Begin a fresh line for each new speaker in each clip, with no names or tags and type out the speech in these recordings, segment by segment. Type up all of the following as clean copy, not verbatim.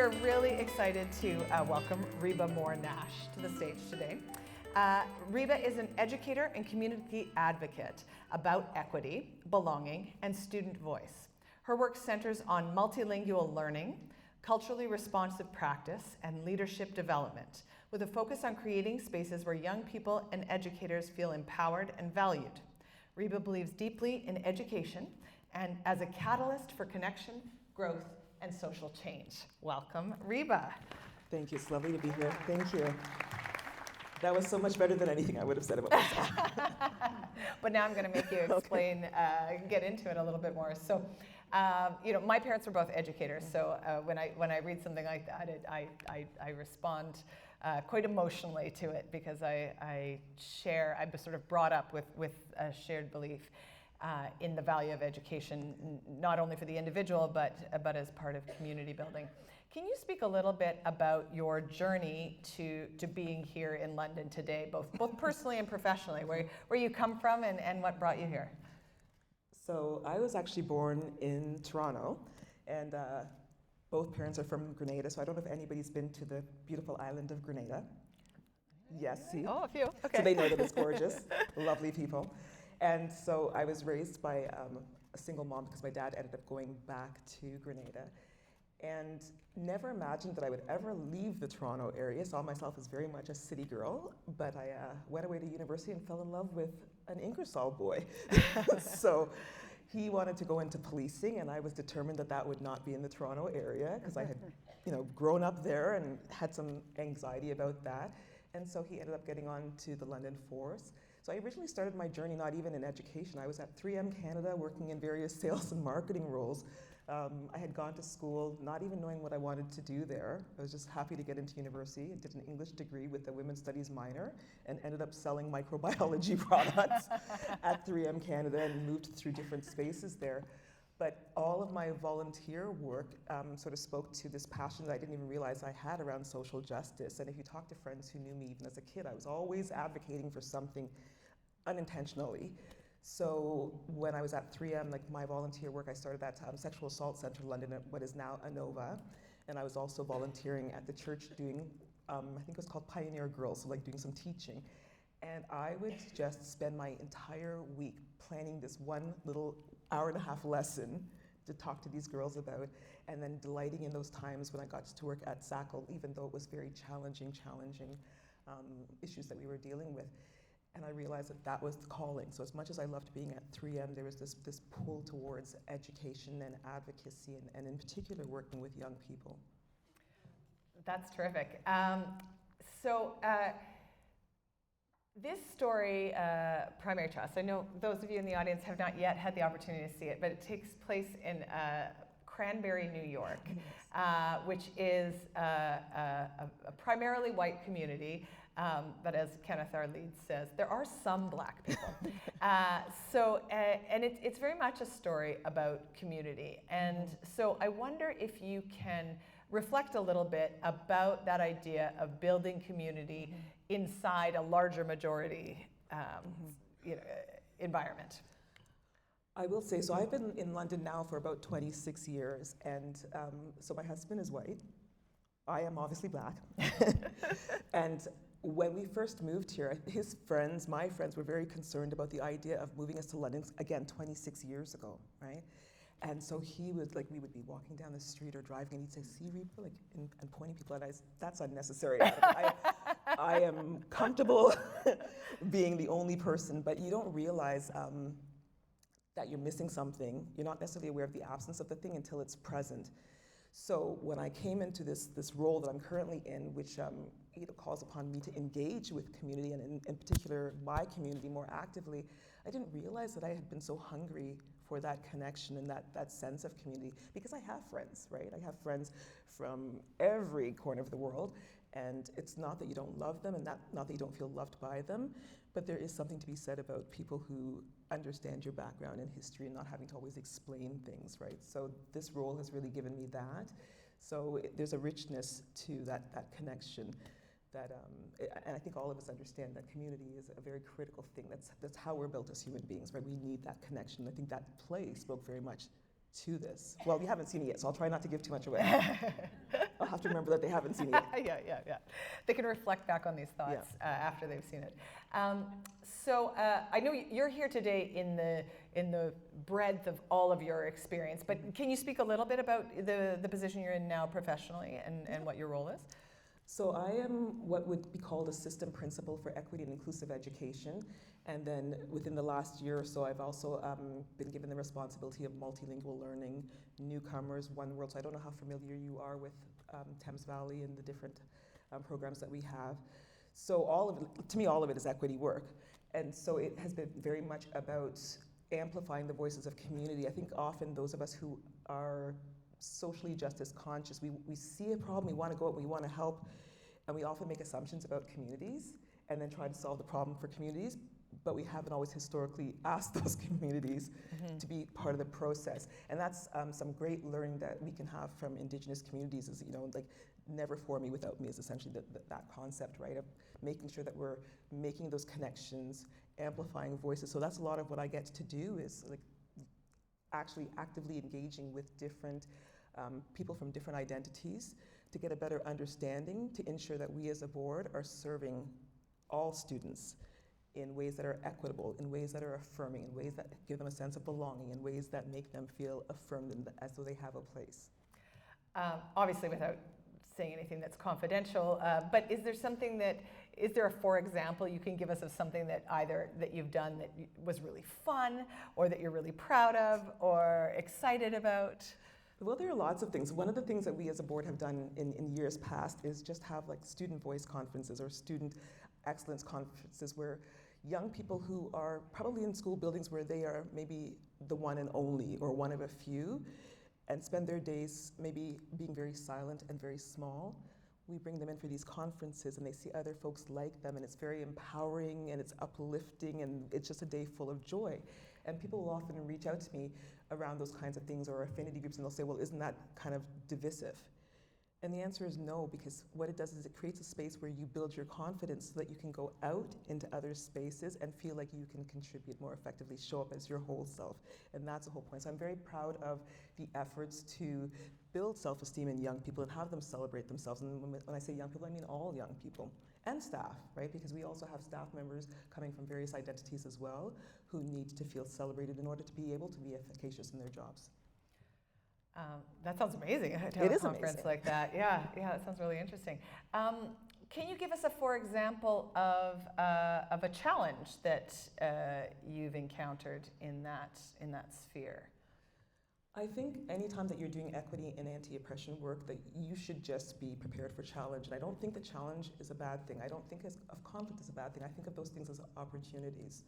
We're really excited to welcome Rheba Moore-Nash to the stage today. Rheba is an educator and community advocate about equity, belonging, and student voice. Her work centers on multilingual learning, culturally responsive practice, and leadership development, with a focus on creating spaces where young people and educators feel empowered and valued. Rheba believes deeply in education and as a catalyst for connection, growth, and social change. Welcome, Rheba.
Thank you. It's lovely to be here. Thank you. That was so much better than anything I would have said about myself.
But now I'm going to make you explain, get into it a little bit more. So, my parents were both educators. So when I read something like that, I respond quite emotionally to it because I'm sort of brought up with a shared belief in the value of education, not only for the individual, but as part of community building. Can you speak a little bit about your journey to being here in London today, both personally and professionally, where you come from and what brought you here?
So I was actually born in Toronto, and both parents are from Grenada, so I don't know if anybody's been to the beautiful island of Grenada. Yes, see?
Oh, a few, okay.
So they know that it's gorgeous, lovely people. And so I was raised by a single mom because my dad ended up going back to Grenada, and never imagined that I would ever leave the Toronto area. Saw myself as very much a city girl, but I went away to university and fell in love with an Ingersoll boy. So he wanted to go into policing, and I was determined that that would not be in the Toronto area because I had, grown up there and had some anxiety about that. And so he ended up getting on to the London Force. So I originally started my journey not even in education. I was at 3M Canada working in various sales and marketing roles. I had gone to school not even knowing what I wanted to do there. I was just happy to get into university. I did an English degree with a women's studies minor and ended up selling microbiology products at 3M Canada and moved through different spaces there. But all of my volunteer work sort of spoke to this passion that I didn't even realize I had around social justice. And if you talk to friends who knew me even as a kid, I was always advocating for something unintentionally. So when I was at 3M, like my volunteer work, I started at Sexual Assault Centre London, at what is now ANOVA. And I was also volunteering at the church doing, I think it was called Pioneer Girls, so like doing some teaching. And I would just spend my entire week planning this one little hour-and-a-half lesson to talk to these girls about, and then delighting in those times when I got to work at SACL, even though it was very challenging issues that we were dealing with. And I realized that that was the calling. So as much as I loved being at 3M, there was this pull towards education and advocacy, and in particular working with young people.
That's terrific. This story, Primary Trust, I know those of you in the audience have not yet had the opportunity to see it, but it takes place in Cranberry, New York, which is a primarily white community, but as Kenneth, our lead, says, there are some black people. And it's very much a story about community. And so I wonder if you can reflect a little bit about that idea of building community inside a larger majority environment.
I will say, so I've been in London now for about 26 years, and so my husband is white. I am obviously black. And when we first moved here, my friends were very concerned about the idea of moving us to London, again, 26 years ago, right? And so he would, we would be walking down the street or driving, and he'd say, "See, Rheba," and pointing people at us. That's unnecessary. I am comfortable being the only person, but you don't realize that you're missing something. You're not necessarily aware of the absence of the thing until it's present. So when I came into this role that I'm currently in, which calls upon me to engage with community, and in particular my community more actively, I didn't realize that I had been so hungry for that connection and that sense of community, because I have friends, right? I have friends from every corner of the world, and it's not that you don't love them and not that you don't feel loved by them, but there is something to be said about people who understand your background and history and not having to always explain things, right? So this role has really given me that. So there's a richness to that connection that, and I think all of us understand that community is a very critical thing. That's how we're built as human beings, right? We need that connection. I think that play spoke very much to this. Well, you haven't seen it yet, so I'll try not to give too much away. I'll have to remember that they haven't seen it yet.
Yeah. They can reflect back on these thoughts after they've seen it. So I know you're here today in the breadth of all of your experience, but can you speak a little bit about the position you're in now professionally and what your role is?
So I am what would be called assistant principal for equity and inclusive education. And then within the last year or so, I've also been given the responsibility of multilingual learning, newcomers, One World. So I don't know how familiar you are with Thames Valley and the different programs that we have. So all of it, to me, all of it is equity work. And so it has been very much about amplifying the voices of community. I think often those of us who are socially justice conscious, we see a problem, we want to go out, we want to help, and we often make assumptions about communities and then try to solve the problem for communities, but we haven't always historically asked those communities to be part of the process. And that's some great learning that we can have from Indigenous communities is, like, never for me without me is essentially that concept, right, of making sure that we're making those connections, amplifying voices. So that's a lot of what I get to do is, like, actually actively engaging with different people from different identities to get a better understanding, to ensure that we as a board are serving all students in ways that are equitable, in ways that are affirming, in ways that give them a sense of belonging, in ways that make them feel affirmed and as though they have a place.
Obviously, without saying anything that's confidential, but is there a for example you can give us of something that either that you've done that was really fun, or that you're really proud of, or excited about?
Well, there are lots of things. One of the things that we as a board have done in years past is just have, like, student voice conferences or student excellence conferences where young people who are probably in school buildings where they are maybe the one and only or one of a few, and spend their days maybe being very silent and very small. We bring them in for these conferences and they see other folks like them, and it's very empowering and it's uplifting and it's just a day full of joy. And people will often reach out to me around those kinds of things or affinity groups, and they'll say, well, isn't that kind of divisive? And the answer is no, because what it does is it creates a space where you build your confidence so that you can go out into other spaces and feel like you can contribute more effectively, show up as your whole self. And that's the whole point. So I'm very proud of the efforts to build self-esteem in young people and have them celebrate themselves. And when I say young people, I mean all young people and staff, right? Because we also have staff members coming from various identities as well who need to feel celebrated in order to be able to be efficacious in their jobs.
That sounds amazing. To have
It
a
is
conference
amazing.
like that. Yeah, that sounds really interesting. Can you give us a for example of a challenge that you've encountered in that sphere?
I think anytime that you're doing equity and anti-oppression work, that you should just be prepared for challenge. And I don't think that challenge is a bad thing. I don't think of conflict as a bad thing. I think of those things as opportunities,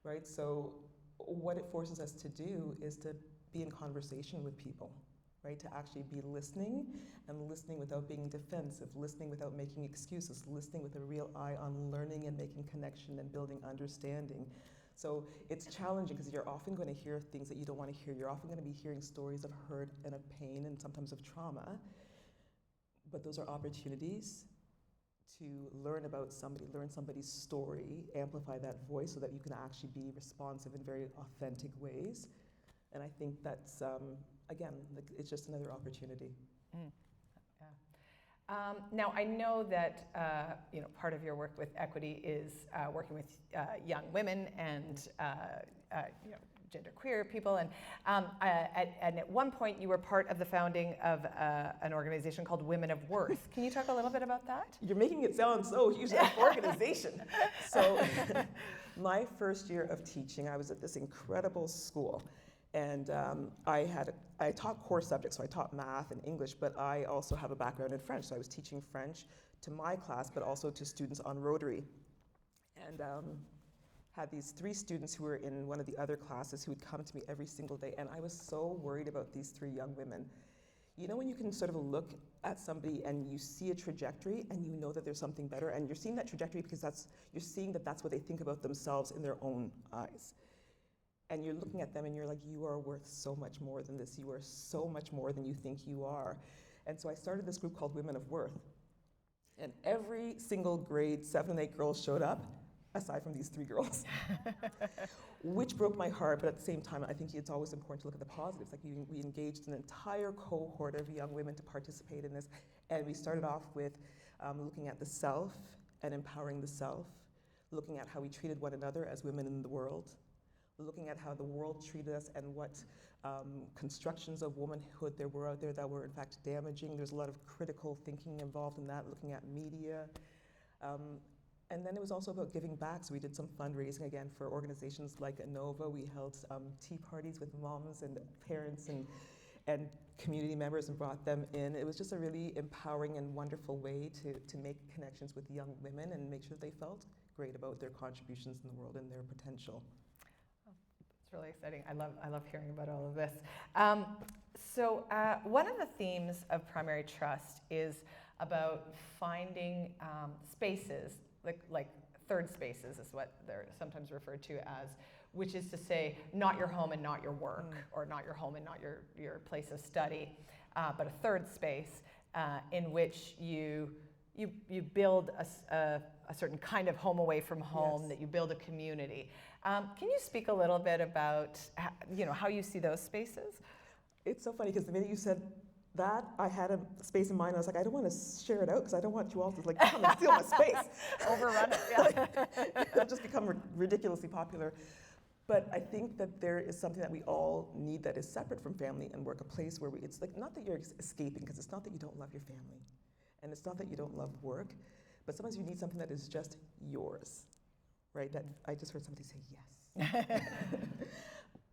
right? So what it forces us to do is to be in conversation with people, right? To actually be listening, and listening without being defensive, listening without making excuses, listening with a real eye on learning and making connection and building understanding. So it's challenging because you're often going to hear things that you don't want to hear. You're often going to be hearing stories of hurt and of pain and sometimes of trauma. But those are opportunities to learn about somebody, learn somebody's story, amplify that voice so that you can actually be responsive in very authentic ways. And I think that's, again, it's just another opportunity.
Now, I know that part of your work with equity is working with young women and genderqueer people, and at one point you were part of the founding of an organization called Women of Worth. Can you talk a little bit about that?
You're making it sound so huge, an organization. So my first year of teaching, I was at this incredible school. And I taught core subjects, so I taught math and English, but I also have a background in French. So I was teaching French to my class, but also to students on Rotary. And had these 3 students who were in one of the other classes who would come to me every single day. And I was so worried about these 3 young women. You know when you can sort of look at somebody and you see a trajectory and you know that there's something better, and you're seeing that trajectory because you're seeing that that's what they think about themselves in their own eyes. And you're looking at them and you're like, you are worth so much more than this. You are so much more than you think you are. And so I started this group called Women of Worth. And every single grade 7 and 8 girls showed up, aside from these 3 girls, which broke my heart. But at the same time, I think it's always important to look at the positives. Like we engaged an entire cohort of young women to participate in this. And we started off with looking at the self and empowering the self, looking at how we treated one another as women in the world, looking at how the world treated us and what constructions of womanhood there were out there that were in fact damaging. There's a lot of critical thinking involved in that, looking at media. And then it was also about giving back. So we did some fundraising again for organizations like ANOVA. We held tea parties with moms and parents and community members and brought them in. It was just a really empowering and wonderful way to make connections with young women and make sure they felt great about their contributions in the world and their potential.
It's really exciting. I love hearing about all of this. So one of the themes of primary trust is about finding spaces, like third spaces is what they're sometimes referred to as, which is to say not your home and not your work, or not your home and not your place of study, but a third space in which you build a certain kind of home away from home, that you build a community. Can you speak a little bit about how you see those spaces?
It's so funny because the minute you said that, I had a space in mind. I was like, I don't want to share it out because I don't want you all to come and steal my space.
Overrun it, yeah.
It'll just become ridiculously popular. But I think that there is something that we all need that is separate from family and work, a place where it's like, not that you're escaping, because it's not that you don't love your family, and it's not that you don't love work, but sometimes you need something that is just yours, right? That I just heard somebody say yes.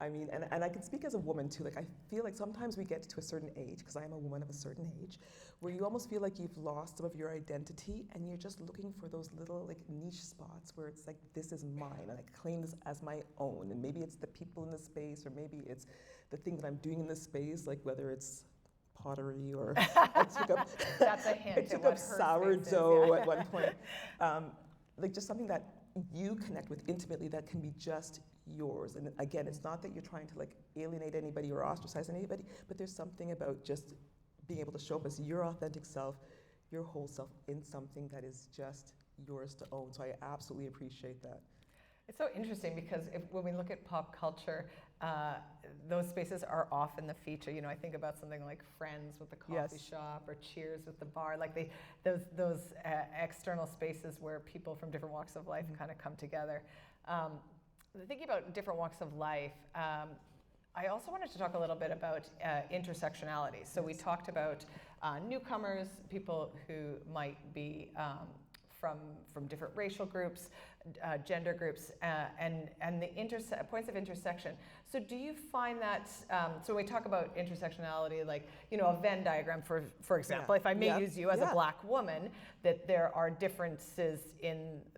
I mean, and I can speak as a woman too. Like, I feel like sometimes we get to a certain age, because I am a woman of a certain age, where you almost feel like you've lost some of your identity, and you're just looking for those little niche spots where it's like, this is mine, and I claim this as my own. And maybe it's the people in the space, or maybe it's the thing that I'm doing in this space, like whether it's pottery or I took up,
that's a hint.
I took up sourdough at one point. Like just something that you connect with intimately that can be just yours. And again, it's not that you're trying to alienate anybody or ostracize anybody, but there's something about just being able to show up as your authentic self, your whole self, in something that is just yours to own. So I absolutely appreciate that.
It's so interesting because when we look at pop culture, those spaces are often the feature. I think about something like Friends with the coffee shop, or Cheers with the bar, like those external spaces where people from different walks of life kind of come together. Thinking about different walks of life, I also wanted to talk a little bit about intersectionality. So we talked about newcomers, people who might be from different racial groups, gender groups, and the points of intersection. So do you find that, so when we talk about intersectionality, a Venn diagram, for example, if I may use you as a black woman, that there are differences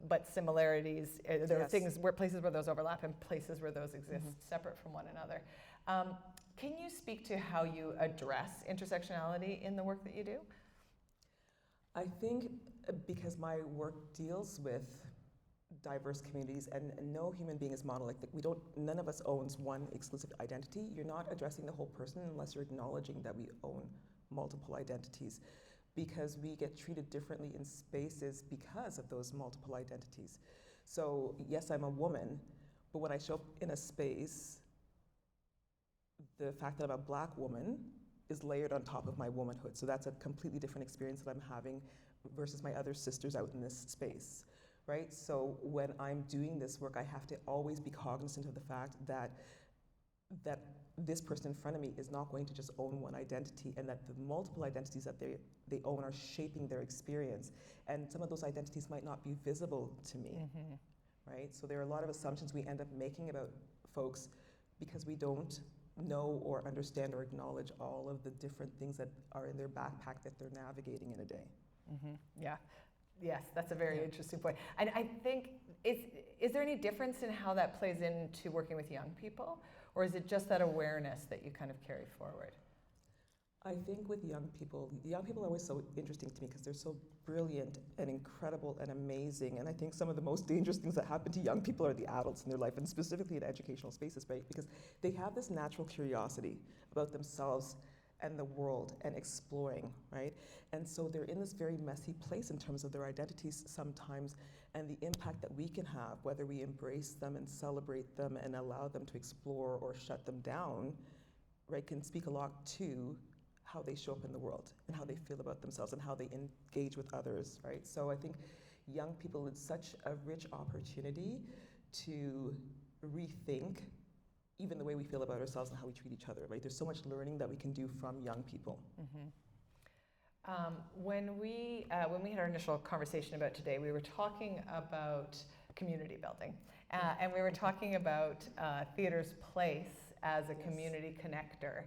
but similarities. There are places where those overlap and places where those exist separate from one another. Can you speak to how you address intersectionality in the work that you do?
I think because my work deals with diverse communities, and no human being is monolithic. None of us owns one exclusive identity. You're not addressing the whole person unless you're acknowledging that we own multiple identities, because we get treated differently in spaces because of those multiple identities. So yes, I'm a woman, but when I show up in a space, the fact that I'm a black woman is layered on top of my womanhood. So that's a completely different experience that I'm having versus my other sisters out in this space, right? So when I'm doing this work, I have to always be cognizant of the fact that this person in front of me is not going to just own one identity, and that the multiple identities that they own are shaping their experience. And some of those identities might not be visible to me, right? So there are a lot of assumptions we end up making about folks because we don't know or understand or acknowledge all of the different things that are in their backpack that they're navigating in a day.
Yeah. Yes, that's a very interesting point. And I think, is there any difference in how that plays into working with young people? Or is it just that awareness that you kind of carry forward?
I think with young people are always so interesting to me because they're so brilliant and incredible and amazing. And I think some of the most dangerous things that happen to young people are the adults in their life, and specifically in educational spaces, right? Because they have this natural curiosity about themselves and the world and exploring, right? And so they're in this very messy place in terms of their identities sometimes, and the impact that we can have, whether we embrace them and celebrate them and allow them to explore or shut them down, right, can speak a lot to how they show up in the world and how they feel about themselves and how they engage with others, right? So I think young people, it's such a rich opportunity to rethink even the way we feel about ourselves and how we treat each other, right? There's so much learning that we can do from young people.
When we had our initial conversation about today, we were talking about community building, and we were talking about theatre's place as a community connector.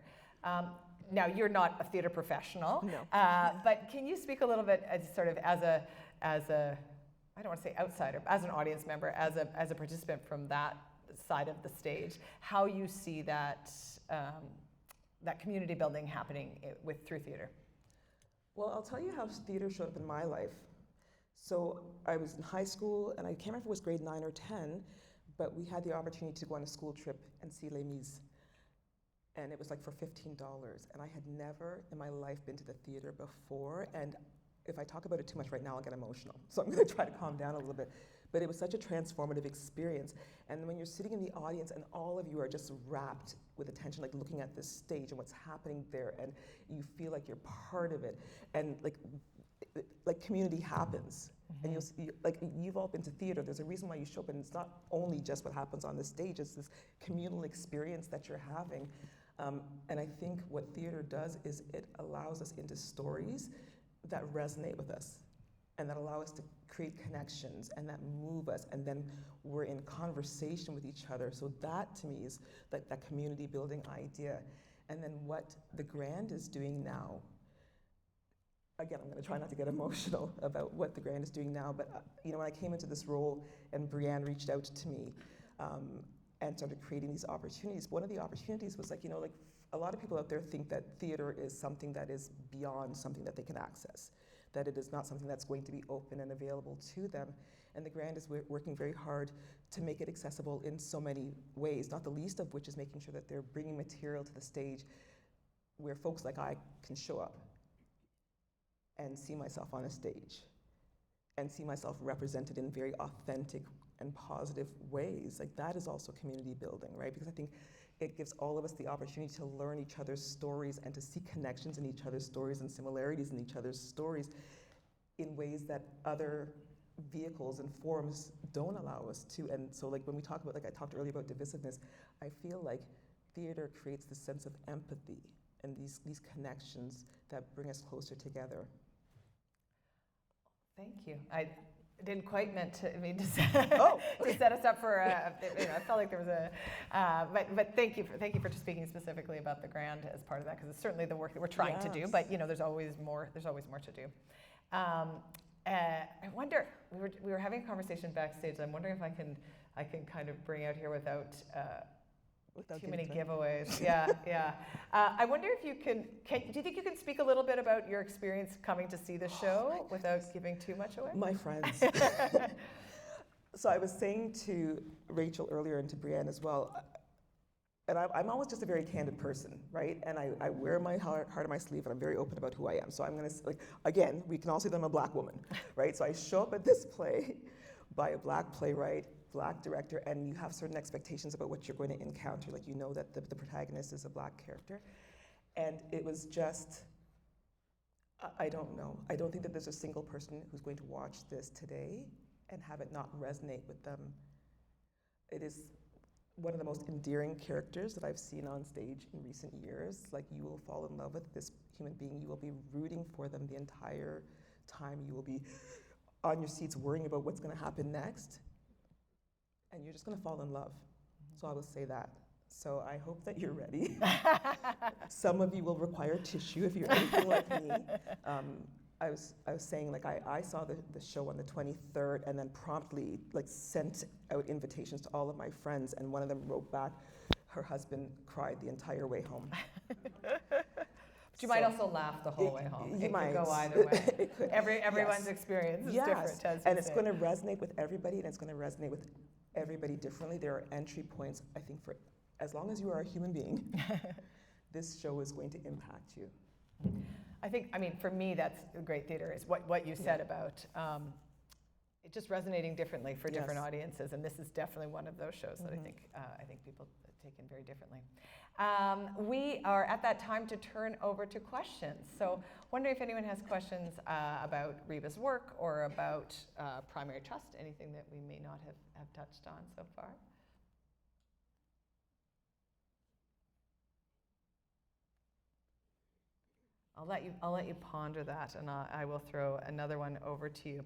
Now, you're not a theatre professional,
No.
But can you speak a little bit as sort of as a I don't want to say outsider, as an audience member, as a participant from that side of the stage, how you see that that community building happening through theatre?
Well, I'll tell you how theatre showed up in my life. So I was in high school, and I can't remember if it was grade 9 or 10, but we had the opportunity to go on a school trip and see Les Mis. And it was like for $15. And I had never in my life been to the theatre before. And if I talk about it too much right now, I'll get emotional. So I'm going to try to calm down a little bit. But it was such a transformative experience. And when you're sitting in the audience and all of you are just wrapped with attention, like looking at this stage and what's happening there, and you feel like you're part of it, and like community happens. And you've all been to theater. There's a reason why you show up, and it's not only just what happens on the stage. It's this communal experience that you're having. And I think what theater does is it allows us into stories that resonate with us, and that allow us to create connections, and that move us, and then we're in conversation with each other. So that to me is that community building idea. And then what the Grand is doing now, again, I'm going to try not to get emotional about what the Grand is doing now, but when I came into this role and Brianne reached out to me and started creating these opportunities, one of the opportunities was a lot of people out there think that theater is something that is beyond something that they can access, that it is not something that's going to be open and available to them. And the Grand is working very hard to make it accessible in so many ways, not the least of which is making sure that they're bringing material to the stage where folks like I can show up and see myself on a stage and see myself represented in very authentic and positive ways. Like, that is also community building, right? Because I think it gives all of us the opportunity to learn each other's stories and to see connections in each other's stories and similarities in each other's stories in ways that other vehicles and forms don't allow us to. And so when we talk about, I talked earlier about divisiveness, I feel like theater creates this sense of empathy and these connections that bring us closer together.
Thank you. I didn't quite to set us up for I felt like there was but thank you for speaking specifically about the Grand as part of that, because it's certainly the work that we're trying to do, but there's always more to do. I wonder, we were having a conversation backstage. I'm wondering if I can kind of bring out here without too many giveaways. Yeah. I wonder if you can. Do you think you can speak a little bit about your experience coming to see the show without giving too much away?
My friends. So I was saying to Rachel earlier and to Brianne as well, and I'm always just a very candid person, right? And I wear my heart on my sleeve, and I'm very open about who I am. So I'm going to, again, we can all say that I'm a Black woman, right? So I show up at this play by a Black playwright, Black director, and you have certain expectations about what you're going to encounter. Like, that the protagonist is a Black character. And it was just, I don't know. I don't think that there's a single person who's going to watch this today and have it not resonate with them. It is one of the most endearing characters that I've seen on stage in recent years. Like, you will fall in love with this human being. You will be rooting for them the entire time. You will be on your seats worrying about what's going to happen next. And you're just going to fall in love. So I will say that. So I hope that you're ready. Some of you will require tissue if you're anything like me. I was saying, I saw the show on the 23rd and then promptly sent out invitations to all of my friends, and one of them wrote back, her husband cried the entire way home.
But you might also laugh the whole way home.
You might.
Could go either way. Everyone's experience is different.
And it's going to resonate with everybody, and it's going to resonate with everybody differently. There are entry points, I think, for as long as you are a human being, this show is going to impact you. I
mean, for me, that's great theater, is what you said about just resonating differently for different
Yes.
audiences, and this is definitely one of those shows that I think people take in very differently. We are at that time to turn over to questions. So, wondering if anyone has questions about Rheba's work or about primary trust, anything that we may not have touched on so far. I'll let you ponder that, and I will throw another one over to you.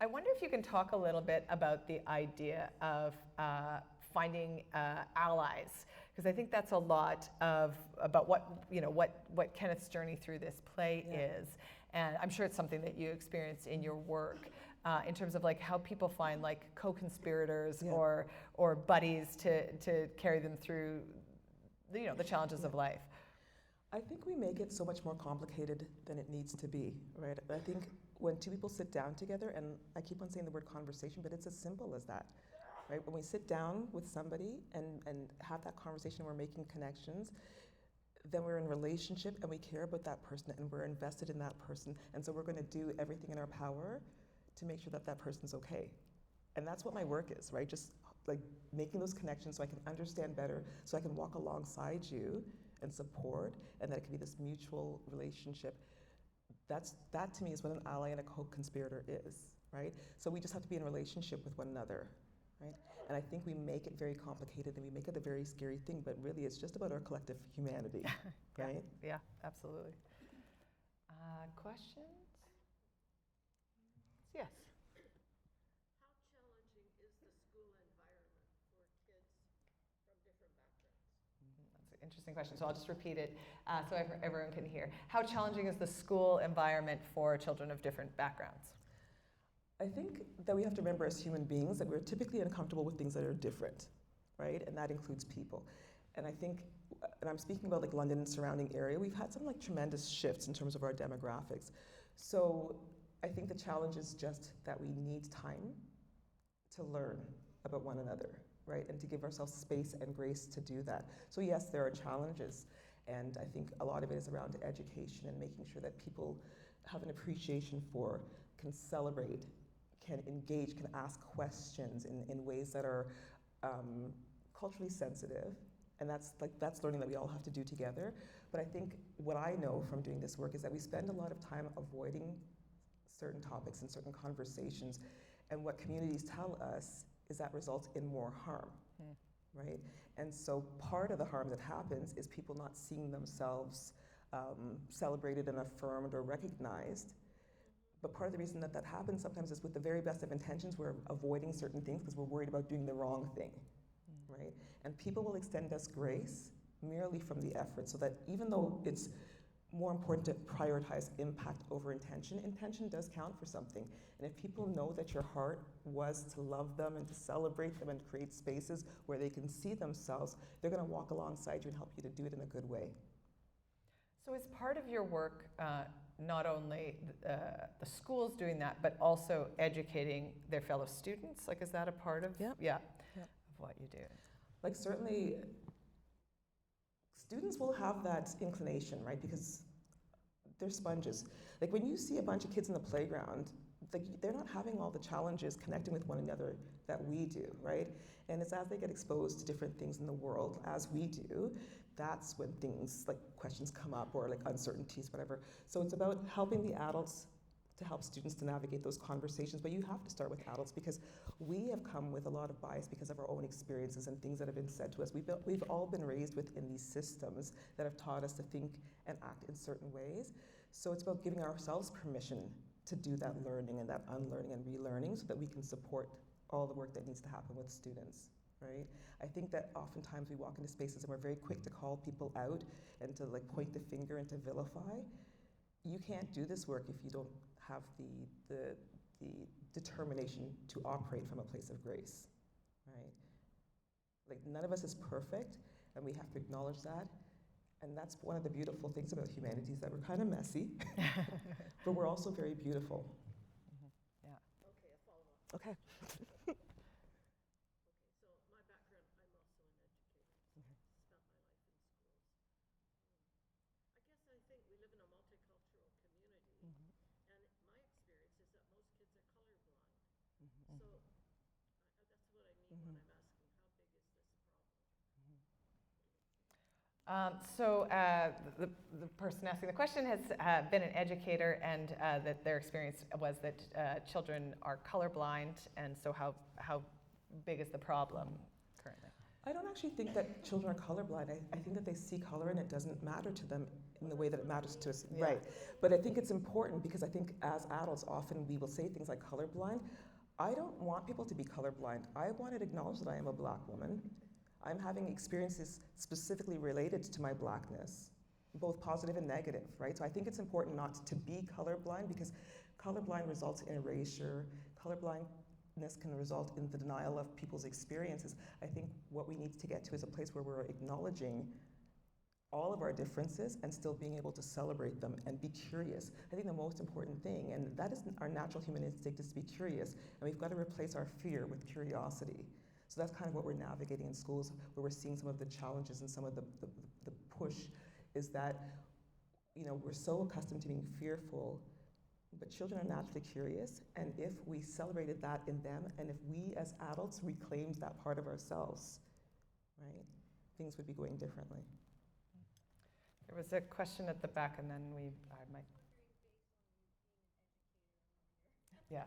I wonder if you can talk a little bit about the idea of finding allies, because I think that's a lot about what Kenneth's journey through this play is, and I'm sure it's something that you experience in your work. In terms of like how people find like co-conspirators or buddies to carry them through the challenges of life.
I think we make it so much more complicated than it needs to be, right? I think when two people sit down together, and I keep on saying the word conversation, but it's as simple as that, right? When we sit down with somebody and have that conversation, we're making connections, then we're in a relationship and we care about that person and we're invested in that person. And so we're going to do everything in our power to make sure that that person's okay. And that's what my work is, right? Just like making those connections so I can understand better, so I can walk alongside you and support, and that it can be this mutual relationship. That to me is what an ally and a co-conspirator is, right? So we just have to be in a relationship with one another, right? And I think we make it very complicated and we make it a very scary thing, but really it's just about our collective humanity, right?
Yeah, absolutely. Questions? Yes. Interesting question. So I'll just repeat it so everyone can hear. How challenging is the school environment for children of different backgrounds?
I think that we have to remember as human beings that we're typically uncomfortable with things that are different, right? And that includes people. And I think, and I'm speaking about like London and surrounding area, we've had some like tremendous shifts in terms of our demographics. So I think the challenge is just that we need time to learn about one another, right? And to give ourselves space and grace to do that. So yes, there are challenges. And I think a lot of it is around education and making sure that people have an appreciation for, can celebrate, can engage, can ask questions in ways that are culturally sensitive. And that's learning that we all have to do together. But I think what I know from doing this work is that we spend a lot of time avoiding certain topics and certain conversations. And what communities tell us is that results in more harm, right? And so part of the harm that happens is people not seeing themselves celebrated and affirmed or recognized. But part of the reason that that happens sometimes is with the very best of intentions, we're avoiding certain things because we're worried about doing the wrong thing, right? And people will extend us grace merely from the effort, so that even though it's more important to prioritize impact over intention, intention does count for something. And if people know that your heart was to love them and to celebrate them and create spaces where they can see themselves, they're going to walk alongside you and help you to do it in a good way.
So is part of your work not only the schools doing that, but also educating their fellow students? Like, is that a part of of what you do?
Like, certainly students will have that inclination, right? Because they're sponges. Like, when you see a bunch of kids in the playground, like, they're not having all the challenges connecting with one another that we do, right? And it's as they get exposed to different things in the world, as we do, that's when things like questions come up or like uncertainties, whatever. So it's about helping the adults to help students to navigate those conversations, but you have to start with adults because we have come with a lot of bias because of our own experiences and things that have been said to us. We've all been raised within these systems that have taught us to think and act in certain ways. So it's about giving ourselves permission to do that learning and that unlearning and relearning so that we can support all the work that needs to happen with students, right? I think that oftentimes we walk into spaces and we're very quick to call people out and to like point the finger and to vilify. You can't do this work if you don't have the determination to operate from a place of grace, right? Like, none of us is perfect, and we have to acknowledge that. And that's one of the beautiful things about humanity is that we're kind of messy, but we're also very beautiful.
Yeah.
Okay, a follow-up.
Okay.
Okay, so my background, I'm also an educator. Spent my life in schools. I guess I think we live in a multicultural community, and my experience is that most kids are colorblind. when I'm asking, how big is this problem?
The person asking the question has been an educator, and that their experience was that children are colorblind, and so how big is the problem currently?
I don't actually think that children are colorblind. I think that they see color and it doesn't matter to them in the way that it matters to us.
Yeah.
Right. But I think it's important because I think as adults often we will say things like colorblind. I don't want people to be colorblind. I want to acknowledge that I am a black woman. I'm having experiences specifically related to my blackness, both positive and negative, right? So I think it's important not to be colorblind because colorblind results in erasure. Colorblindness can result in the denial of people's experiences. I think what we need to get to is a place where we're acknowledging all of our differences and still being able to celebrate them and be curious. I think the most important thing, and that is our natural human instinct, is to be curious, and we've got to replace our fear with curiosity. So that's kind of what we're navigating in schools, where we're seeing some of the challenges and some of the push, is that, you know, we're so accustomed to being fearful, but children are naturally curious, and if we celebrated that in them, and if we as adults reclaimed that part of ourselves, right, things would be going differently.
There was a question at the back, and then I might. Yeah.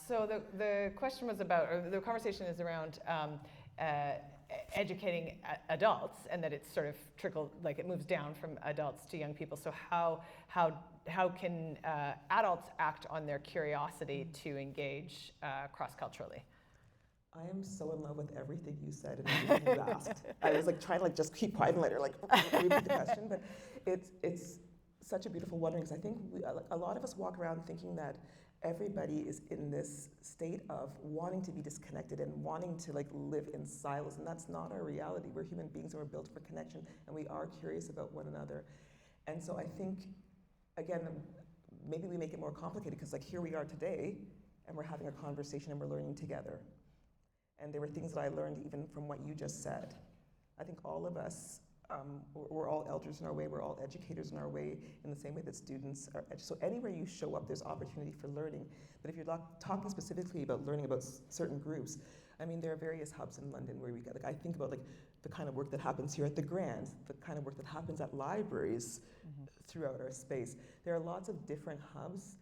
So the question was about, or the conversation is around educating adults, and that it's sort of trickled, like it moves down from adults to young people. So how can adults act on their curiosity to engage cross-culturally?
I am so in love with everything you said and everything you asked. I was like trying to like just keep quiet and let her like repeat the question, but it's such a beautiful wondering, because I think a lot of us walk around thinking that everybody is in this state of wanting to be disconnected and wanting to like live in silos, and that's not our reality. We're human beings and we're built for connection, and we are curious about one another. And so I think, again, maybe we make it more complicated, because like here we are today and we're having a conversation and we're learning together. And there were things that I learned even from what you just said. I think all of us, we're all elders in our way, we're all educators in our way, in the same way that students are. So anywhere you show up, there's opportunity for learning. But if you're talking specifically about learning about certain groups, I mean, there are various hubs in London where we get, like, I think about like the kind of work that happens here at the Grand, the kind of work that happens at libraries throughout our space. There are lots of different hubs.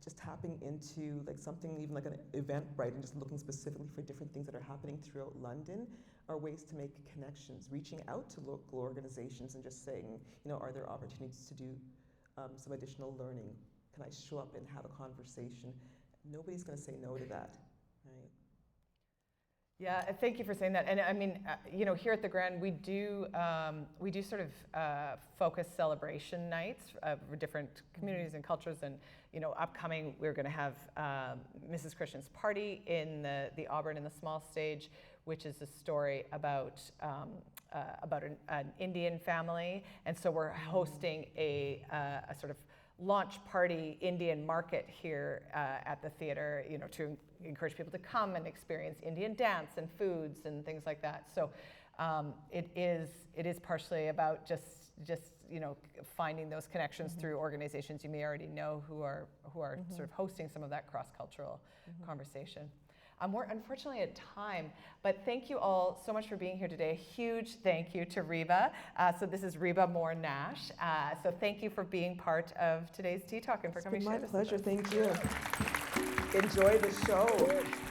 Just tapping into like something, even like an Eventbrite, and just looking specifically for different things that are happening throughout London are ways to make connections, reaching out to local organizations and just saying, you know, are there opportunities to do some additional learning? Can I show up and have a conversation? Nobody's going to say no to that, right?
Yeah, thank you for saying that. And I mean, you know, here at the Grand, we do sort of focus celebration nights for different communities and cultures. And you know, upcoming, we're going to have Mrs. Christian's Party in the Auburn in the Small Stage, which is a story about an Indian family. And so we're hosting a sort of launch party Indian market here at the theater, you know, to encourage people to come and experience Indian dance and foods and things like that. So it is partially about just you know, finding those connections through organizations you may already know who are sort of hosting some of that cross-cultural conversation. We're unfortunately at time, but thank you all so much for being here today. A huge thank you to Rheba. So this is Rheba Moore-Nash. So thank you for being part of today's Tea Talk and for coming to share this with us.
My pleasure, thank you. Enjoy the show.